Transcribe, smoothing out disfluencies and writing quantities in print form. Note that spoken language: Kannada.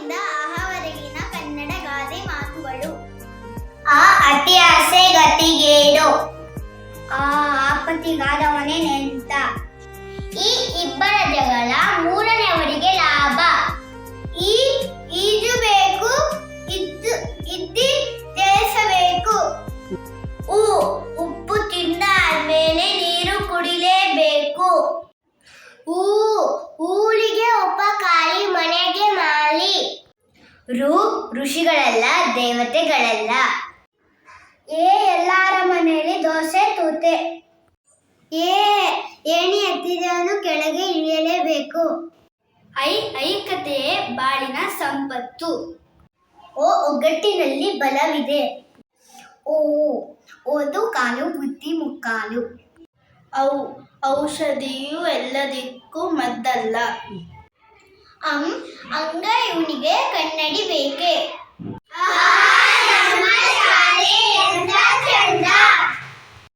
ಇಂದ ಆಹವರೆಗಿನ ಕನ್ನಡ ಗಾದೆ ಮಾತುಗಳು. ಆ ಅತಿ ಆಸೆ ಗತಿಗೇಡು. ಆ ಆಪತ್ತಿಗಾದವನೇ ನೆಂಟ. ಈ ಇಬ್ಬರ ಜಗಳ ಮೂರನೆಯವರಿಗೆ ಲಾಭ. ಈ ಈಜಬೇಕು, ಇದ್ದಿ ತಿಳಿಸಬೇಕು. ಉಪ್ಪು ತಿಂದ ಆದ್ಮೇಲೆ ನೀರು ಕುಡಿಲೇಬೇಕು. ಊರಿಗೆ ಉಪಕಾರಿ ಮನೆಗೆ ಮಾಲಿ. ಋಷಿಗಳಲ್ಲ ದೇವತೆಗಳಲ್ಲ. ಎಲ್ಲಾರ ಮನೆಯಲ್ಲಿ ದೋಸೆ ತೂತೆ. ಏಣಿ ಹತ್ತಿದವನು ಕೆಳಗೆ ಇಳಿಯಲೇಬೇಕು. ಐಕ್ಯತೆಯೇ ಬಾಳಿನ ಸಂಪತ್ತು. ಒಗ್ಗಟ್ಟಿನಲ್ಲಿ ಬಲವಿದೆ. ಓದು ಕಾಲು ಬುದ್ಧಿ ಮುಕ್ಕಾಲು. ಔಷಧಿಯು ಎಲ್ಲದಕ್ಕೂ ಮದ್ದಲ್ಲ. ಅಂಗ ಇವನಿಗೆ ಕನ್ನಡಿ ಬೇಕೆ.